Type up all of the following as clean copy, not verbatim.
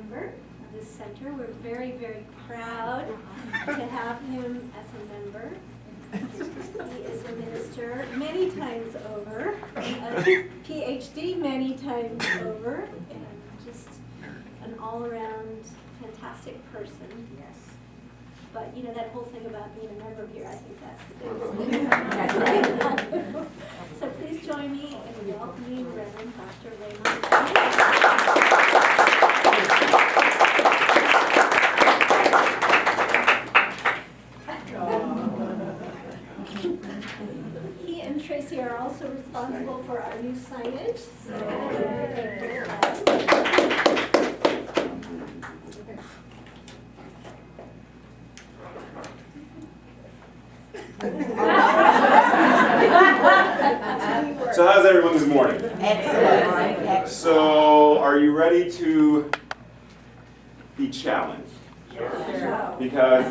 member of this center. We're very, very proud to have him as a member. He is a minister many times over, a PhD many times over, and just an all-around fantastic person. Yes. But you know that whole thing about being a member here, I think that's the biggest thing. So please join me in welcoming Reverend Dr. Raymont. He and Tracy are also responsible for our new signage. So So how's everyone this morning? Excellent. So are you ready to be challenged? Sure. Because,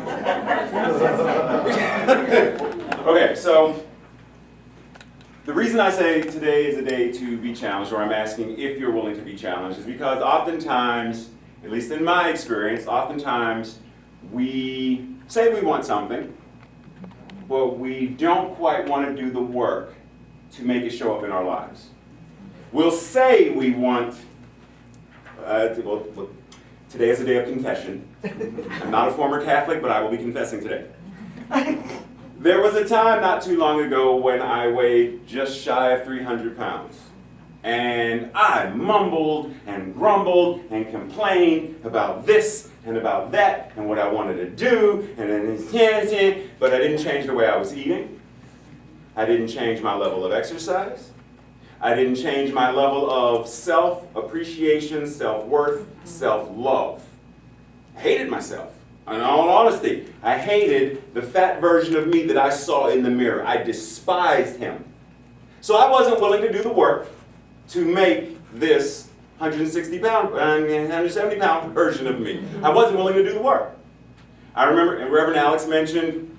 okay, so the reason I say today is a day to be challenged, or I'm asking if you're willing to be challenged, is because oftentimes, at least in my experience, oftentimes we say we want something, but we don't quite want to do the work to make it show up in our lives. We'll say we want, today is a day of confession. I'm not a former Catholic, but I will be confessing today. There was a time not too long ago when I weighed just shy of 300 pounds. And I mumbled and grumbled and complained about this and about that and what I wanted to do, and then, but I didn't change the way I was eating. I didn't change my level of exercise. I didn't change my level of self-appreciation, self-worth, self-love. I hated myself. In all honesty, I hated the fat version of me that I saw in the mirror. I despised him. So I wasn't willing to do the work to make this 170 pound version of me. I wasn't willing to do the work. I remember, and Reverend Alex mentioned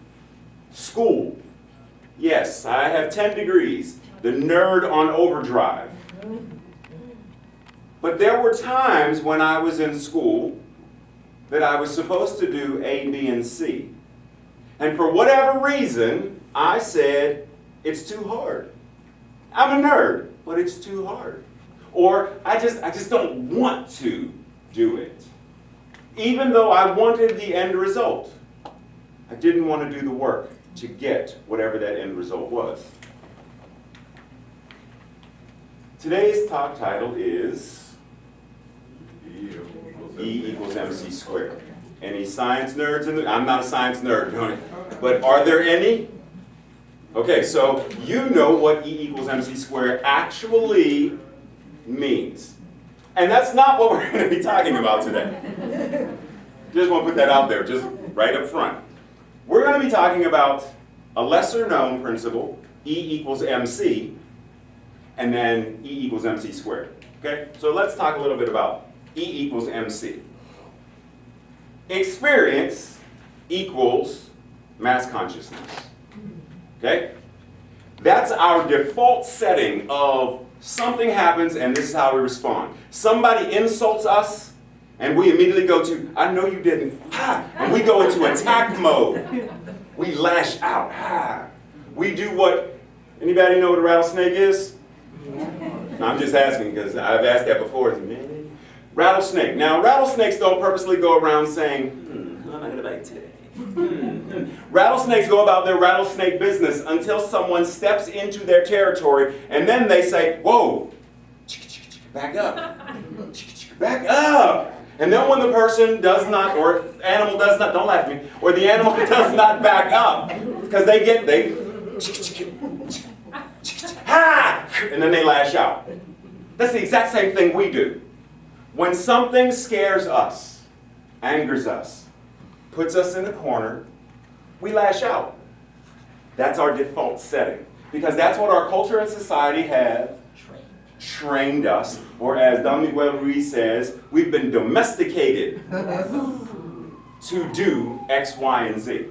school. Yes, I have 10 degrees, the nerd on overdrive. But there were times when I was in school that I was supposed to do A, B, and C. And for whatever reason, I said, it's too hard. I'm a nerd, but it's too hard. Or I just don't want to do it. Even though I wanted the end result, I didn't want to do the work to get whatever that end result was. Today's talk title is E equals MC squared. Any science nerds in the? I'm not a science nerd, but are there any? Okay, so you know what E equals MC squared actually means. And that's not what we're going to be talking about today. Just want to put that out there, just right up front. We're going to be talking about a lesser known principle, E equals MC, and then E equals MC squared. Okay, so let's talk a little bit about E equals MC. Experience equals mass consciousness. Okay? That's our default setting of something happens and this is how we respond. Somebody insults us and we immediately go to, I know you didn't, and we go into attack mode. We lash out. We do what, anybody know what a rattlesnake is? No, I'm just asking because I've asked that before. Rattlesnake. Now, rattlesnakes don't purposely go around saying, what am I going to bite today? Rattlesnakes go about their rattlesnake business until someone steps into their territory, and then they say, whoa, back up, back up. And then when the person does not, or animal does not, don't laugh at me, or the animal does not back up, because they and then they lash out. That's the exact same thing we do. When something scares us, angers us, puts us in a corner, we lash out. That's our default setting. Because that's what our culture and society have trained us, or as Don Miguel Ruiz says, we've been domesticated to do X, Y, and Z.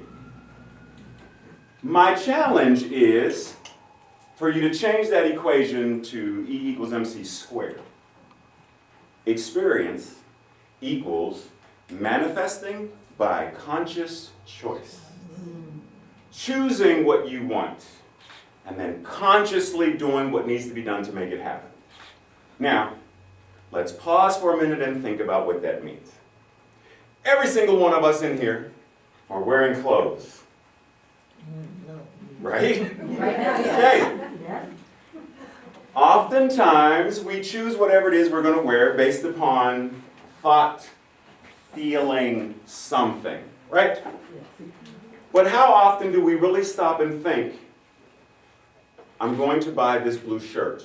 My challenge is for you to change that equation to E equals MC squared. Experience equals manifesting by conscious choice. Choosing what you want, and then consciously doing what needs to be done to make it happen. Now, let's pause for a minute and think about what that means. Every single one of us in here are wearing clothes. Right? Right now, Okay. Oftentimes, we choose whatever it is we're going to wear based upon thought, feeling something, right? But how often do we really stop and think, I'm going to buy this blue shirt?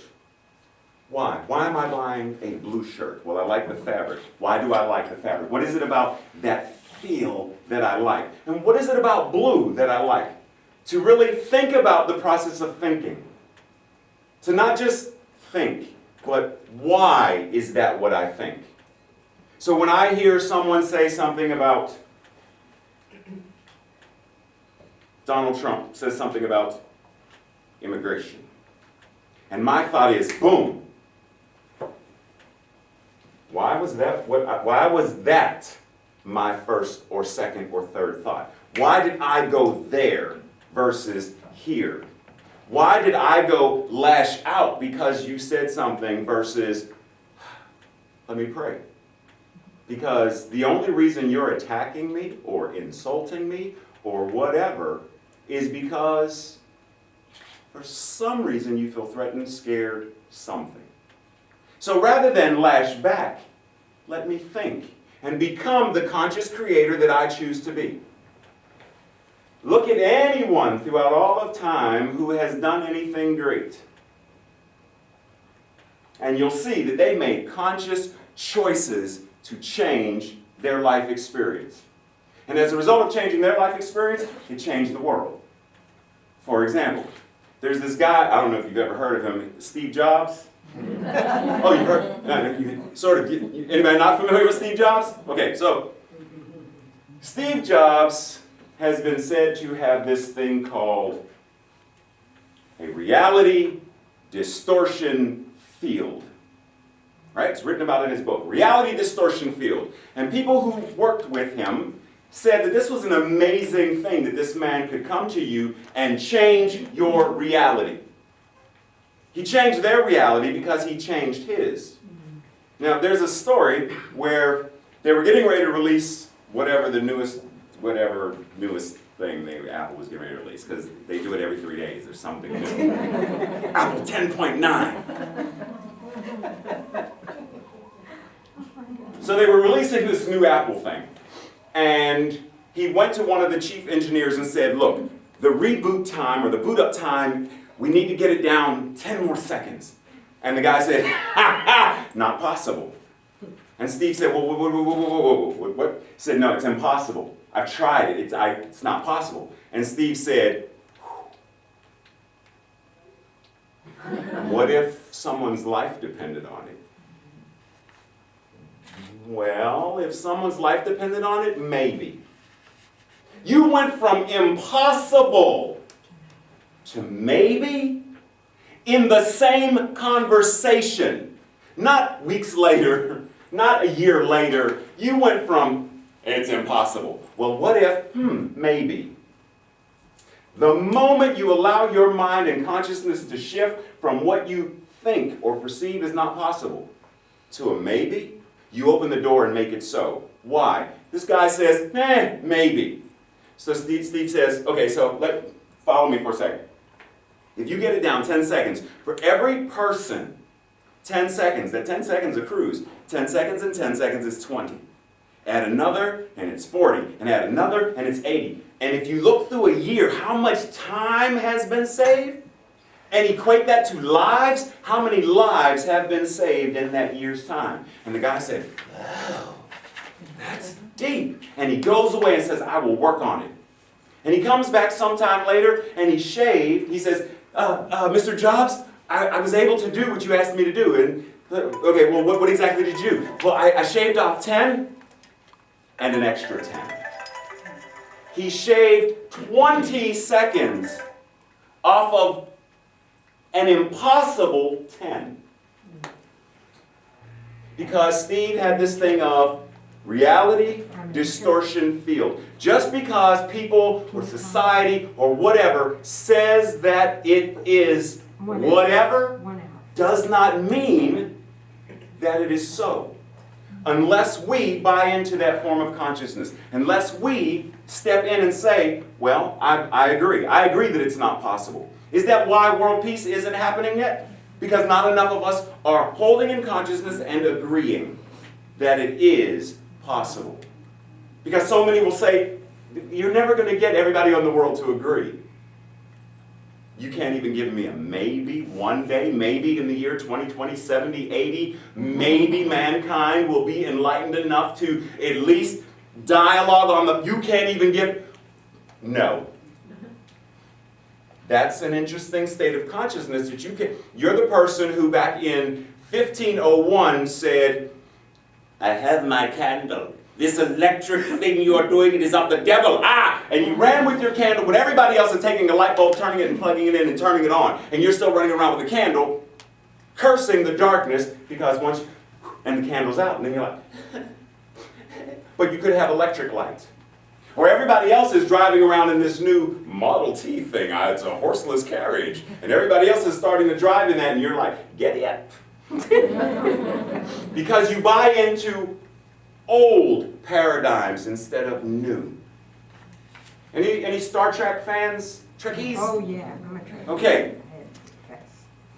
Why? Why am I buying a blue shirt? Well, I like the fabric. Why do I like the fabric? What is it about that feel that I like? And what is it about blue that I like? To really think about the process of thinking. To not just think, but why is that what I think? So when I hear someone say something about Donald Trump says something about immigration, and my thought is, boom. Why was that my first or second or third thought? Why did I go there versus here? Why did I go lash out because you said something versus let me pray? Because the only reason you're attacking me or insulting me or whatever is because for some reason you feel threatened, scared, something. So rather than lash back, let me think and become the conscious creator that I choose to be. Look at anyone throughout all of time who has done anything great. And you'll see that they made conscious choices to change their life experience. And as a result of changing their life experience, it changed the world. For example, there's this guy, I don't know if you've ever heard of him, Steve Jobs. Oh, you've heard? No, sort of. Anybody not familiar with Steve Jobs? Okay, so Steve Jobs has been said to have this thing called a reality distortion field. Right? It's written about in his book, Reality Distortion Field. And people who worked with him said that this was an amazing thing, that this man could come to you and change your reality. He changed their reality because he changed his. Now, there's a story where they were getting ready to release whatever newest thing Apple was getting ready to release, because they do it every 3 days. There's something new. Apple 10.9. So they were releasing this new Apple thing. And he went to one of the chief engineers and said, look, the reboot time or the boot up time, we need to get it down 10 more seconds. And the guy said, ha ha, not possible. And Steve said, whoa, what? He said, no, it's impossible. I've tried it, it's not possible. And Steve said, what if someone's life depended on it? Well, if someone's life depended on it, maybe. You went from impossible to maybe in the same conversation. Not weeks later, not a year later. You went from, it's impossible. Well, what if, maybe. The moment you allow your mind and consciousness to shift from what you think or perceive is not possible to a maybe, you open the door and make it so. Why? This guy says, maybe. So Steve says, okay, so follow me for a second. If you get it down 10 seconds, for every person, 10 seconds, that 10 seconds accrues. 10 seconds and 10 seconds is 20. Add another, and it's 40. And add another, and it's 80. And if you look through a year, how much time has been saved? And equate that to lives, how many lives have been saved in that year's time? And the guy said, oh, that's deep. And he goes away and says, I will work on it. And he comes back sometime later, and he shaved. He says, Mr. Jobs, I was able to do what you asked me to do. And okay, well, what exactly did you do? Well, I shaved off 10 and an extra 10. He shaved 20 seconds off of an impossible 10. Because Steve had this thing of, reality distortion field. Just because people or society or whatever says that it is whatever does not mean that it is so. Unless we buy into that form of consciousness, unless we step in and say, well, I agree. I agree that it's not possible. Is that why world peace isn't happening yet? Because not enough of us are holding in consciousness and agreeing that it is possible. Because so many will say, you're never going to get everybody on the world to agree. You can't even give me a maybe one day, maybe in the year 2020, 70, 80, maybe mankind will be enlightened enough to at least dialogue on the, you can't even give, no. That's an interesting state of consciousness that you're the person who back in 1501 said, I have my candle. This electric thing you are doing, it is of the devil. Ah! And you ran with your candle when everybody else is taking a light bulb, turning it and plugging it in and turning it on. And you're still running around with the candle, cursing the darkness because once, and the candle's out. And then you're like, but you could have electric light. Or everybody else is driving around in this new Model T thing. It's a horseless carriage. And everybody else is starting to drive in that and you're like, get up. Because you buy into old paradigms instead of new. Any Star Trek fans? Trekkies? Oh yeah, I'm a Trekkie. Okay.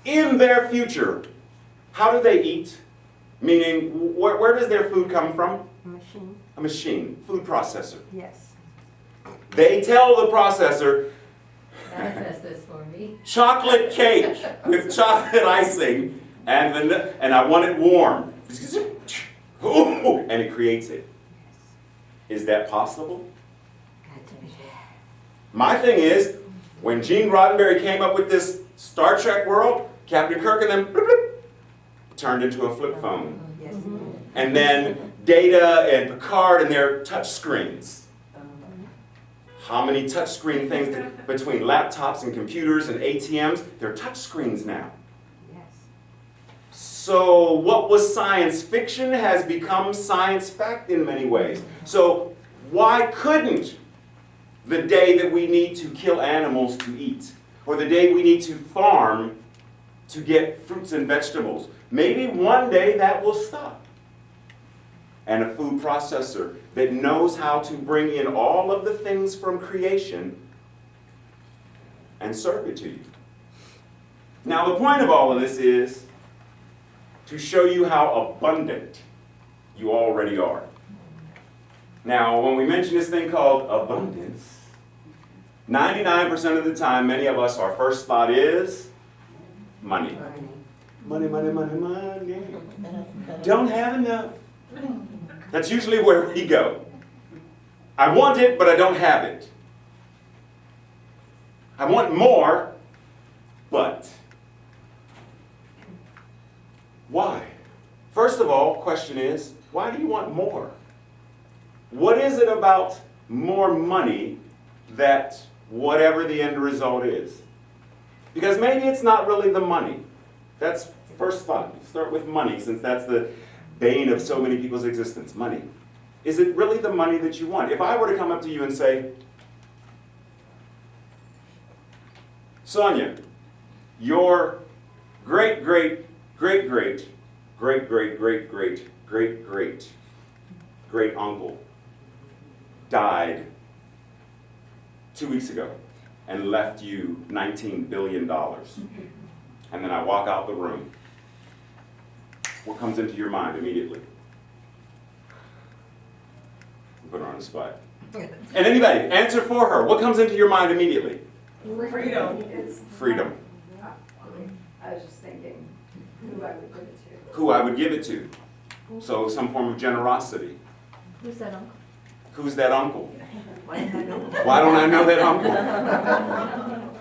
In their future, how do they eat? Meaning, where does their food come from? A machine. A machine, food processor. Yes. They tell the processor, Manifest this for me. chocolate cake with chocolate icing, and I want it warm. And it creates it. Is that possible? My thing is, when Gene Roddenberry came up with this Star Trek world, Captain Kirk and them bloop, bloop, turned into a flip phone. Yes. And then Data and Picard and their touch screens. How many touch screen things between laptops and computers and ATMs? They're touch screens now. Yes. So what was science fiction has become science fact in many ways. So why couldn't the day that we need to kill animals to eat, or the day we need to farm to get fruits and vegetables, maybe one day that will stop? And a food processor that knows how to bring in all of the things from creation and serve it to you. Now the point of all of this is to show you how abundant you already are. Now, when we mention this thing called abundance, 99% of the time, many of us, our first thought is money. Money, money, money, money. Don't have enough. That's usually where we go. I want it, but I don't have it. I want more, but why? First of all, question is, why do you want more? What is it about more money that whatever the end result is? Because maybe it's not really the money. That's first thought. Start with money, since that's the bane of so many people's existence, money. Is it really the money that you want? If I were to come up to you and say, Sonia, your great, great, great, great, great, great, great, great, great, great, great uncle died 2 weeks ago and left you $19 billion. And then I walk out the room. What comes into your mind immediately? Put her on the spot. And anybody, answer for her. What comes into your mind immediately? Freedom. Freedom. I was just thinking who I would give it to. Who I would give it to. So some form of generosity. Who's that uncle? Who's that uncle? Why don't I know that uncle?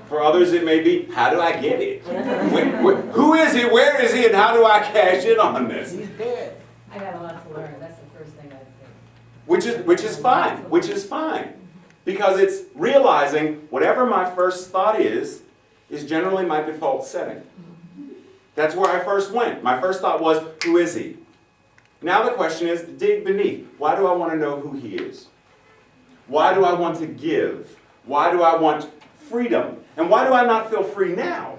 For others it may be, how do I get it? Who is he, where is he, and how do I cash in on this? I got a lot to learn. That's the first thing I think. Which is fine. Because it's realizing whatever my first thought is generally my default setting. That's where I first went. My first thought was, who is he? Now the question is, dig beneath. Why do I want to know who he is? Why do I want to give? Why do I want freedom? And why do I not feel free now?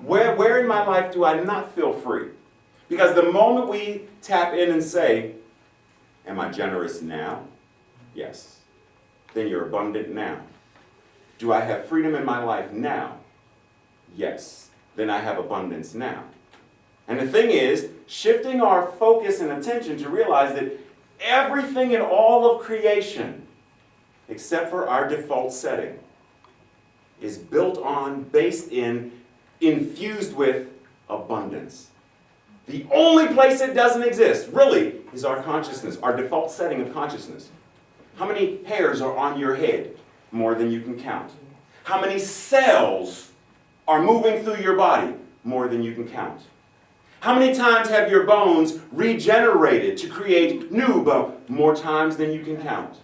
Where in my life do I not feel free? Because the moment we tap in and say, am I generous now? Yes. Then you're abundant now. Do I have freedom in my life now? Yes. Then I have abundance now. And the thing is, shifting our focus and attention to realize that everything in all of creation, except for our default setting, is built on, based in, infused with abundance. The only place it doesn't exist, really, is our consciousness, our default setting of consciousness. How many hairs are on your head? More than you can count. How many cells are moving through your body? More than you can count. How many times have your bones regenerated to create new bone? More times than you can count.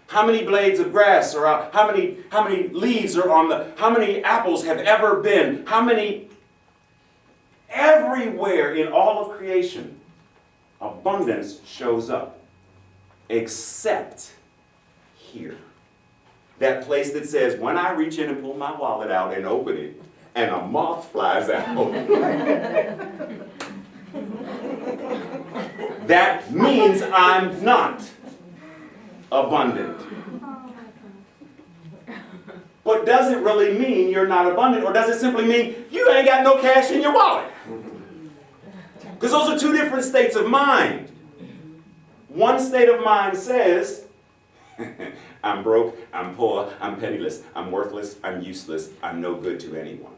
How many blades of grass are out? How many leaves are on the, how many apples have ever been? How many, everywhere in all of creation, abundance shows up. Except here. That place that says, when I reach in and pull my wallet out and open it, and a moth flies out. That means I'm not abundant. But does it really mean you're not abundant, or does it simply mean you ain't got no cash in your wallet? Because those are two different states of mind. One state of mind says, I'm broke, I'm poor, I'm penniless, I'm worthless, I'm useless, I'm no good to anyone.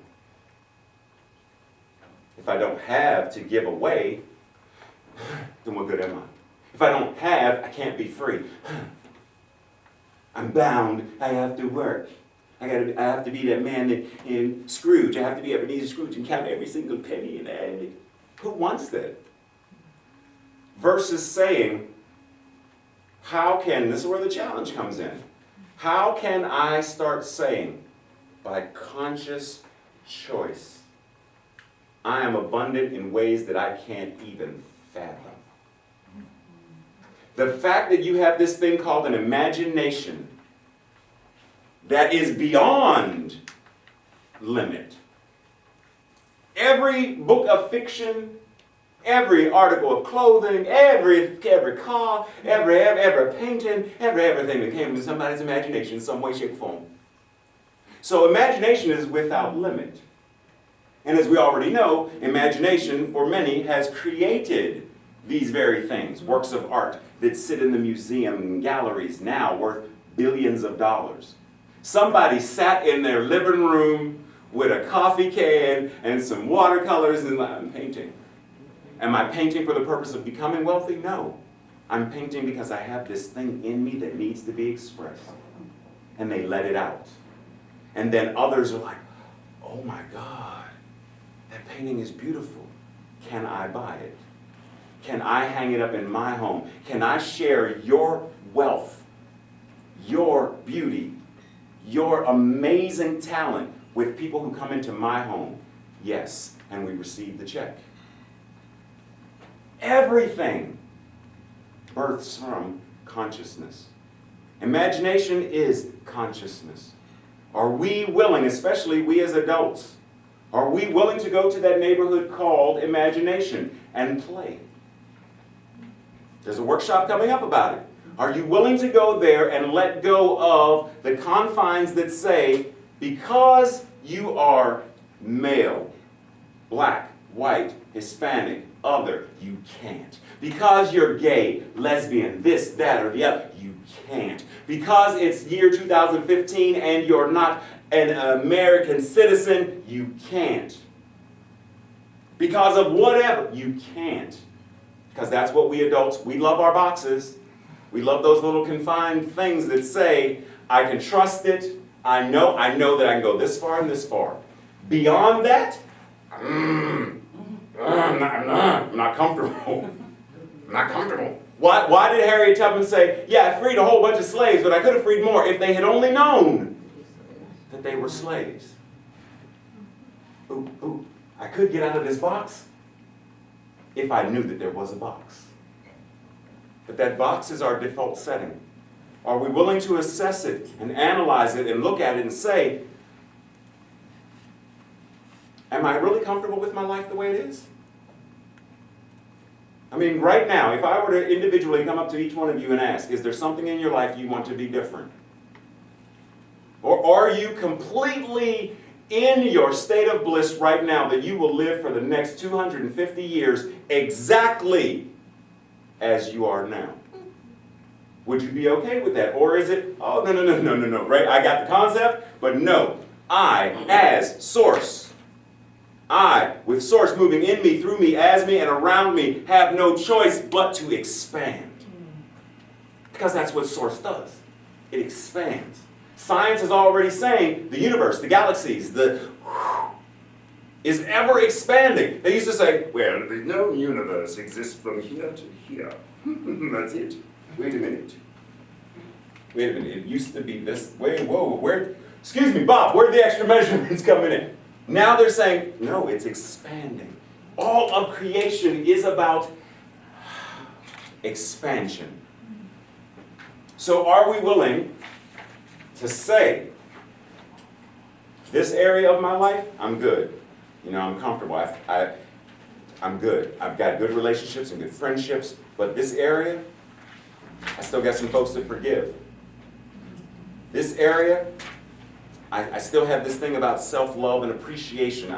If I don't have to give away, then what good am I? If I don't have, I can't be free. I'm bound, I have to work. I have to be that man in Scrooge. I have to be Ebenezer Scrooge and count every single penny in that. Who wants that? Versus saying, how can, this is where the challenge comes in. How can I start saying, by conscious choice, I am abundant in ways that I can't even fathom. The fact that you have this thing called an imagination that is beyond limit. Every book of fiction, every article of clothing, every car, every painting, everything that came from somebody's imagination in some way, shape, or form. So imagination is without limit. And as we already know, imagination for many has created these very things, works of art that sit in the museum and galleries now worth billions of dollars. Somebody sat in their living room with a coffee can and some watercolors and I'm painting. Am I painting for the purpose of becoming wealthy? No. I'm painting because I have this thing in me that needs to be expressed. And they let it out. And then others are like, oh my God, that painting is beautiful. Can I buy it? Can I hang it up in my home? Can I share your wealth, your beauty, your amazing talent with people who come into my home? Yes, and we receive the check. Everything births from consciousness. Imagination is consciousness. Are we willing, especially we as adults, are we willing to go to that neighborhood called imagination and play? There's a workshop coming up about it. Are you willing to go there and let go of the confines that say, because you are male, black, white, Hispanic, other, you can't. Because you're gay, lesbian, this, that, or the other, you can't. Because it's year 2015 and you're not an American citizen, you can't. Because of whatever, you can't. Because that's what we adults, we love our boxes. We love those little confined things that say, I can trust it, I know that I can go this far and this far. Beyond that, I'm not comfortable. I'm not comfortable. Why did Harriet Tubman say, yeah, I freed a whole bunch of slaves, but I could have freed more if they had only known that they were slaves? Ooh, I could get out of this box. if I knew that there was a box. But that box is our default setting. Are we willing to assess it and analyze it and look at it and say, am I really comfortable with my life the way it is? I mean, right now, if I were to individually come up to each one of you and ask, is there something in your life you want to be different? Or are you completely in your state of bliss right now that you will live for the next 250 years exactly as you are now? Would you be okay with that? Or is it, oh, no, right? I got the concept, but no. I, as source, I, with source moving in me, through me, as me, and around me, have no choice but to expand. Because that's what source does. It expands. Science is already saying the universe, the galaxies, is ever expanding. They used to say, well, the known universe exists from here to here. That's it. Wait a minute. It used to be this way. Whoa, excuse me, Bob, where are the extra measurements coming in? Now they're saying, no, it's expanding. All of creation is about expansion. So are we willing to say, this area of my life, I'm good. I'm comfortable. I'm good. I've got good relationships and good friendships, but this area, I still got some folks to forgive. This area, I still have this thing about self-love and appreciation.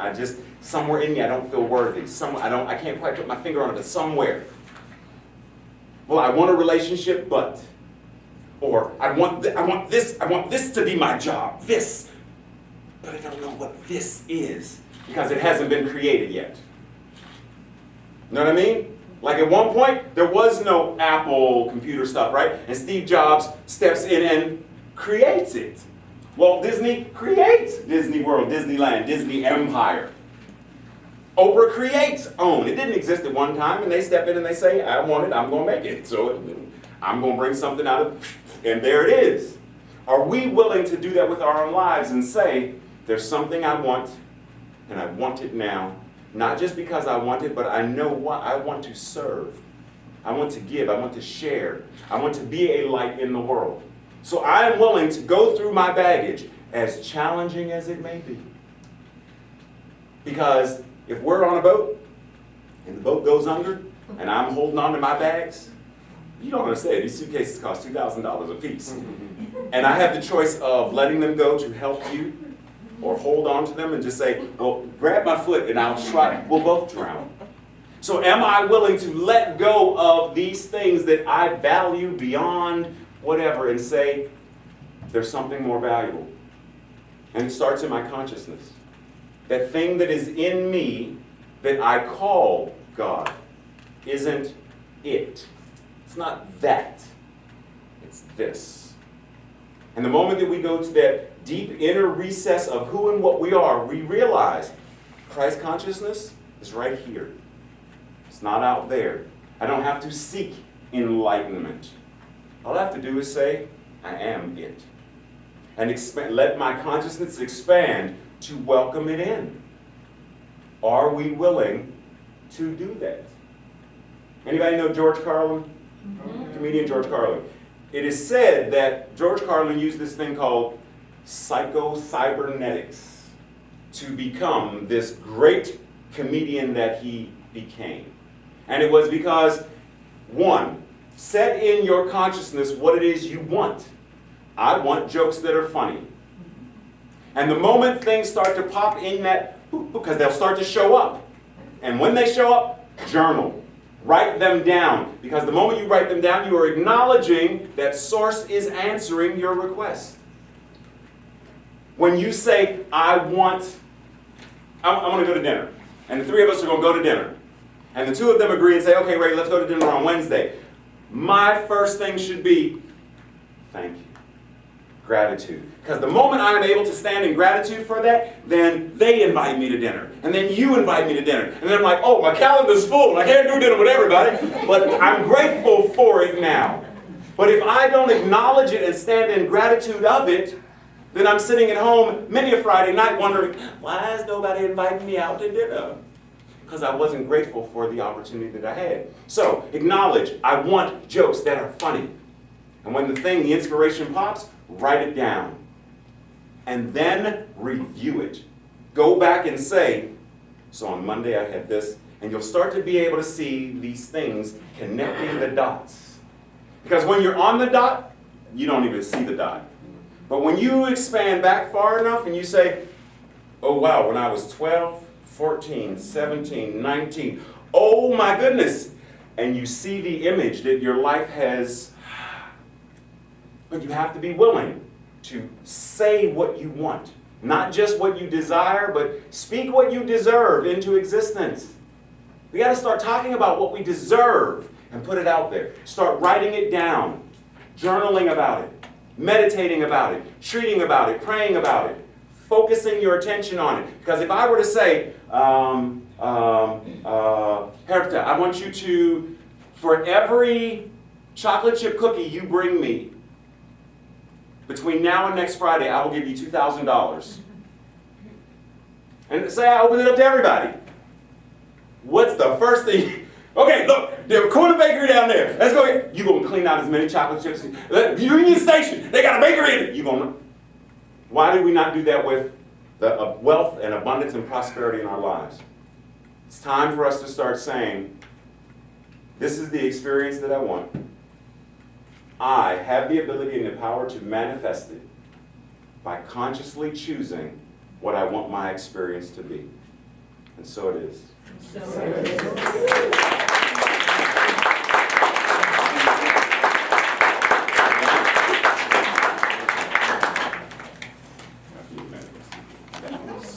Somewhere in me, I don't feel worthy. I can't quite put my finger on it, but somewhere. Well, I want a relationship, but, or I want this to be my job, this, but I don't know what this is because it hasn't been created yet. You know what I mean? Like at one point, there was no Apple computer stuff, right? And Steve Jobs steps in and creates it. Walt Disney creates Disney World, Disneyland, Disney Empire. Oprah creates OWN. It didn't exist at one time, and they step in and they say, I want it, I'm going to make it. So I'm going to bring something out of it, and there it is. Are we willing to do that with our own lives and say, there's something I want, and I want it now, not just because I want it, but I know what I want to serve. I want to give, I want to share, I want to be a light in the world. So I am willing to go through my baggage, as challenging as it may be. Because if we're on a boat, and the boat goes under, and I'm holding on to my bags, you don't understand, these suitcases cost $2,000 a piece. And I have the choice of letting them go to help you, or hold on to them and just say, well, grab my foot and I'll try, we'll both drown. So am I willing to let go of these things that I value beyond whatever and say, there's something more valuable? And it starts in my consciousness. That thing that is in me that I call God isn't it. It's not that. It's this. And the moment that we go to that deep inner recess of who and what we are, we realize Christ consciousness is right here. It's not out there. I don't have to seek enlightenment. All I have to do is say, I am it. And let my consciousness expand to welcome it in. Are we willing to do that? Anybody know George Carlin? Mm-hmm. Comedian George Carlin. It is said that George Carlin used this thing called psycho-cybernetics to become this great comedian that he became. And it was because, one, set in your consciousness what it is you want. I want jokes that are funny. And the moment things start to pop in that, because they'll start to show up. And when they show up, journal. Write them down. Because the moment you write them down, you are acknowledging that Source is answering your request. When you say, I want to go to dinner. And the three of us are going to go to dinner. And the two of them agree and say, okay, Ray, let's go to dinner on Wednesday. My first thing should be, thank you. Gratitude. Because the moment I am able to stand in gratitude for that, then they invite me to dinner. And then you invite me to dinner. And then I'm like, oh, my calendar's full. I can't do dinner with everybody. But I'm grateful for it now. But if I don't acknowledge it and stand in gratitude of it, then I'm sitting at home many a Friday night wondering, why is nobody inviting me out to dinner? because I wasn't grateful for the opportunity that I had. So acknowledge, I want jokes that are funny. And when the inspiration pops, write it down. And then review it. Go back and say, so on Monday I had this, and you'll start to be able to see these things connecting the dots. Because when you're on the dot, you don't even see the dot. But when you expand back far enough and you say, oh wow, when I was 12, 14, 17, 19, oh my goodness, and you see the image that your life has, but you have to be willing to say what you want. Not just what you desire, but speak what you deserve into existence. We got to start talking about what we deserve and put it out there. Start writing it down, journaling about it, meditating about it, treating about it, praying about it, focusing your attention on it. Because if I were to say, Herta, I want you to, for every chocolate chip cookie you bring me, between now and next Friday, I will give you $2,000. And say I open it up to everybody. What's the first thing? Okay, look, the corner bakery down there. Let's go here. You're going to clean out as many chocolate chips. Union Station, they got a bakery in it. You're going to. Why do we not do that with the wealth and abundance and prosperity in our lives? It's time for us to start saying, this is the experience that I want. I have the ability and the power to manifest it by consciously choosing what I want my experience to be. And so it is. So it is.